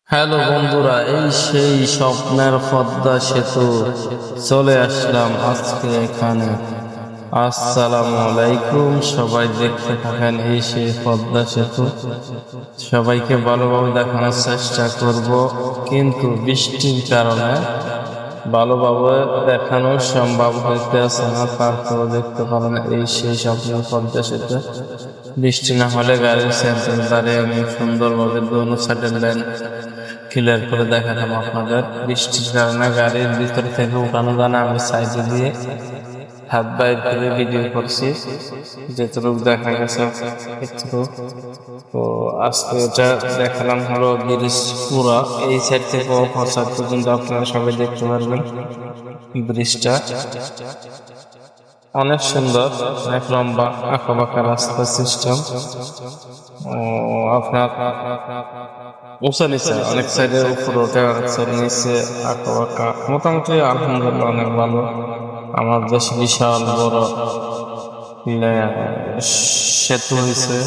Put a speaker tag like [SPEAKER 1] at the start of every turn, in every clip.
[SPEAKER 1] Hello বন্ধুরা, এই সেই স্বপ্নের পদ্মা সেতু চলে আসলাম আজকে এখানে। আসসালামু আলাইকুম, সবাই দেখতে থাকেন এই সেই পদ্মা সেতু। সবাইকে ভালোভাবে দেখানোর চেষ্টা করব, কিন্তু বৃষ্টির কারণে ভালোভাবে দেখানো সম্ভব হইতেছে না। তারপরে দেখতে পারেন এই সেই স্বপ্নের পদ্মা সেতু। বৃষ্টি না হলে গাড়ির সেন্টার দাঁড়িয়ে আমি সুন্দরভাবে দোনো সাইডের লাইন ক্লিয়ার করে দেখাতাম আপনাদের। বৃষ্টির কারণে গাড়ির ভিতর থেকে উঠানো যায় না, আমি সাইডে দিয়ে হাত বাইর করে ভিডিও করছি, যেটুকু দেখা গেছে একটু। তো আজকে এটা দেখালাম হলো ব্রিজ পুরা এই সাইড থেকে অপর সাইড পর্যন্ত আপনারা সবাই দেখতে পারবেন। ব্রিজটা অনেক সুন্দর, অনেক লম্বা আঁকা বাঁকা রাস্তা সিস্টেম। আপনার উঁচা নিচে অনেক সাইডে উপরে ওঠে, অনেক সাইড নিচে আঁকা বাঁকা, মোটামুটি আলহামদুলিল্লাহ অনেক ভালো। আমার দেশে বিশাল বড় সেতু হয়েছে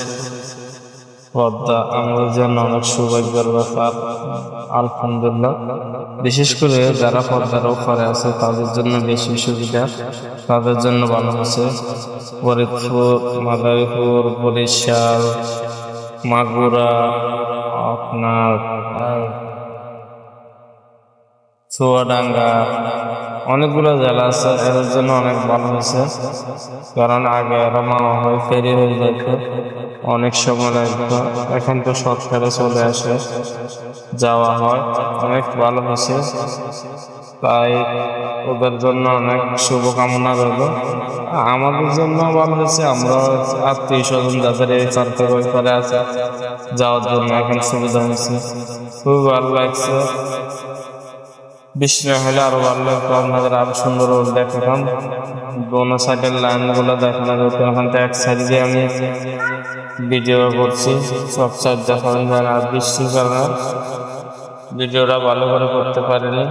[SPEAKER 1] পদ্মা, আমাদের জন্য অনেক সৌভাগ্যের ব্যাপার আলহামদুলিল্লাহ। বিশেষ করে যারা পদ্মার ওপারে আছে তাদের জন্য বেশি সুবিধা, তাদের জন্য ভালো হয়েছে। ফরিদপুর, মাদারীপুর, বরিশাল, মাগুরা, আপনার চুয়াডাঙ্গা, অনেকগুলো জেলা আছে, এদের জন্য অনেক ভালো হয়েছে। কারণ আগে মামা হয় ফেরি হয়ে যেত, অনেক সময় লাগতো, এখন তো শর্টকাটে চলে আসে, যাওয়া হয়, অনেক ভালো হয়েছে। তাই ওদের জন্য অনেক শুভকামনা রইল। আমাদের জন্য ভালো হয়েছে, আমরা আত্মীয় স্বজন যাদের এই চারটে করে আছে যাওয়ার জন্য এখন সুবিধা হয়েছে, খুব ভালো লাগছে। বৃষ্টি না হলে আরো ভালো লাগতো, আপনাদের আরো সুন্দর দেখাতাম। দোনো সাইডের লাইন গুলো দেখানো যেত, এখন তো এক সাইড দিয়ে আমি ভিডিও করছি, সব সাইড দেখানো যায় না বৃষ্টির কারণে, ভিডিওটা ভালো করে করতে পারিনি।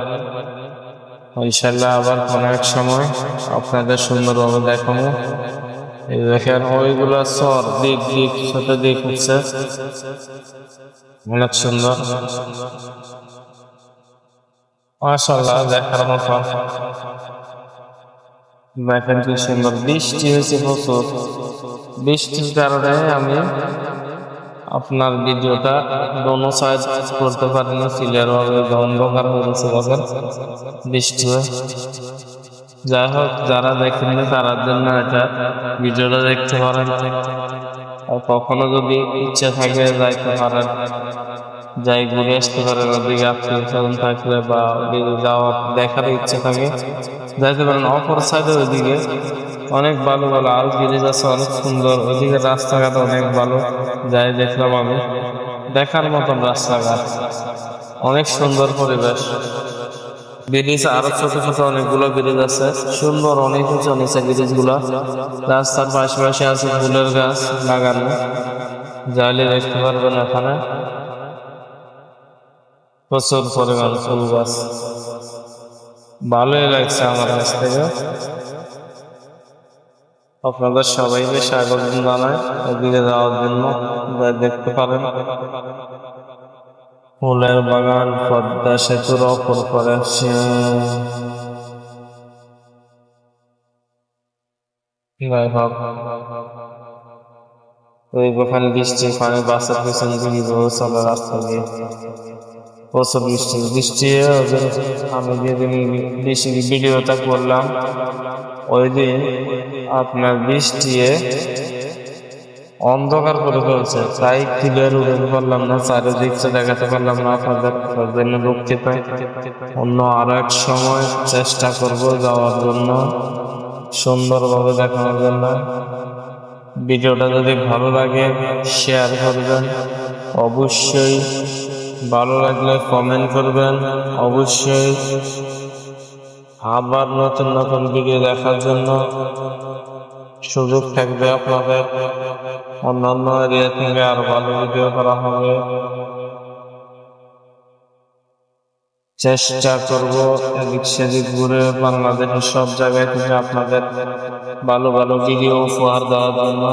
[SPEAKER 1] ইনশাল্লাহ আবার কোনো এক সময় আপনাদের সুন্দরভাবে দেখাবো। এই দেখেন ওইগুলো সর দিক দিক সাথে দিক হচ্ছে, অনেক সুন্দর মাশাআল্লাহ, দেখার মতো। দেখেন কি সুন্দর বৃষ্টি হয়েছে প্রচুর, বৃষ্টির কারণে আমি আপনার ভিডিওটা দোনো সাইড করতে পারিনি ক্লিয়ার ভাবে, অন্ধকার হয়ে গেছে দেখেন বৃষ্টি হয়ে। যাই হোক, যারা দেখেননি তার জন্য এটা ভিডিওটা দেখতে পারেন, আর কখনো যদি ইচ্ছা থাকে যাইতে পারেন, যাই ঘুরে আসতে পারেন, ওদিকে আত্মীয় স্বজন থাকলে বা যাওয়া দেখার ইচ্ছা থাকে যাইতে পারেন। অপর সাইডে ওইদিকে অনেক ভালো ভালো আরো ব্রিজ আছে, অনেক সুন্দর, ওইদিকে রাস্তাঘাট অনেক ভালো, যাই দেখলাম আমি, দেখার মতন রাস্তাঘাট, অনেক সুন্দর পরিবেশ। ব্রিজ আরো ছোট ছোট অনেকগুলো ব্রিজ আছে, সুন্দর, অনেক উঁচু নিচে ব্রিজ গুলা। রাস্তার পাশে পাশে আছে ফুলের গাছ লাগানো, যাইলে দেখতে পারবেন এখানে প্রচুর পরিমাণ ফুল গাছ। ভালোই লাগছে আমার কাছ থেকে। আপনাদের সবাইকে স্বাগত জানাই এদিকে যাওয়ার জন্য, দেখতে পারেন ফুলের বাগান পদ্মা সেতুর অপর করে। ওই ওখানে বৃষ্টির পানি বাসার পেছন দিকে চলে রাস্তা দিয়ে, প্রচুর বৃষ্টি বৃষ্টি। আমি যেদিন বৃষ্টি ভিডিওটা করলাম ওই দিন আপনার বৃষ্টি অন্ধকার করে ফেলছে, তাই ক্লিয়ার উঠতে পারলাম না, চারিদিকটা দেখাতে পারলাম না আপনাদের, তার জন্য দুঃখিত। অন্য আরো এক সময় চেষ্টা করব যাওয়ার জন্য, সুন্দরভাবে দেখানোর জন্য। ভিডিওটা যদি ভালো লাগে শেয়ার করবেন অবশ্যই, ভালো লাগলে কমেন্ট করবেন অবশ্যই। আবার নতুন নতুন ভিডিও দেখার জন্য সুযোগ থাকবে আপনাদের, অন্যান্য এরিয়া থেকে আরো ভালো ভিডিও করা হবে, চেষ্টা করব এদিক সেদিক ঘুরে বাংলাদেশের সব জায়গায় থেকে আপনাদের ভালো ভালো ভিডিও উপহার দেওয়ার জন্য।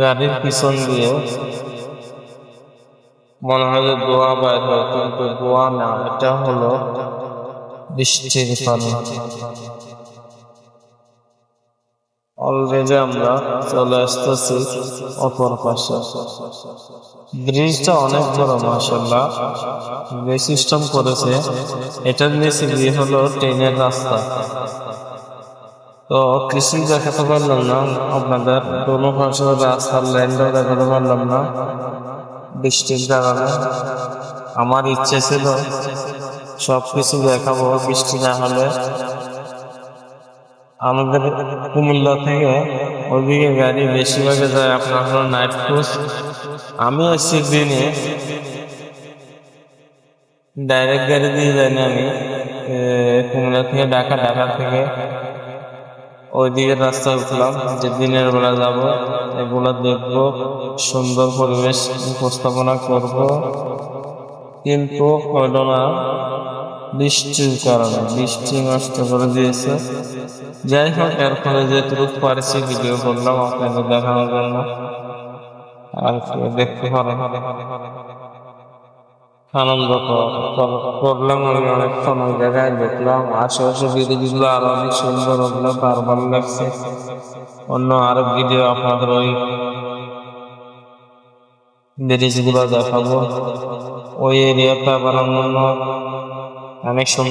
[SPEAKER 1] গাড়ির পিছন দিয়ে মনে হয় যে দোয়া বাইর হয়, কিন্তু দোয়া না, এটা হলো বৃষ্টির পানি। অলরেডি আমরা চলে আসতেছি অপর পাশে। ব্রিজটা অনেক বড়, মাশাআল্লাহ, যে সিস্টেম করেছে এটার নিচে দিয়ে হলো ট্রেনের রাস্তা। তো কিছুই দেখাতে পারলাম না আপনাদের, দোনো পাশে রাস্তার লাইনটাও দেখাতে পারলাম না বৃষ্টির কারণে। আমার ইচ্ছে ছিল সবকিছু দেখাবো বৃষ্টি না হলে। আমাদের কুমিল্লা থেকে ওইদিকে গাড়ি বেশিরভাগে যায় আপনার হলো নাইট ক্রুজ। আমি আসছি দিনে, ডাইরেক্ট গাড়ি দিয়ে যাইনি আমি, কুমিল্লা থেকে ঢাকা, ঢাকা থেকে ওইদিকে রাস্তায় উঠলাম যে দিনের বেলা যাব, এগুলো দেখব, সুন্দর পরিবেশ উপস্থাপনা করব, কিন্তু হলো না বৃষ্টির কারণে। বৃষ্টি নষ্ট করে দিয়েছে। যাই হোক, এর ফলে যেটুকু পারছি ভিডিও করলাম আপনাদের দেখানোর জন্য, আর দেখতে পারেন, আনন্দ করলাম। আমি অনেকক্ষণ ওই জায়গায় দেখলাম, আশেপাশে ভিডিওগুলো আরো অনেক সুন্দর, ওগুলো আর ভালো লাগছে। অন্য আরো ভিডিও আপনাদের ওই ব্রিজগুলো দেখাবো, ওই এরিয়াটা আবার অন্যান্য অনেক সুন্দর।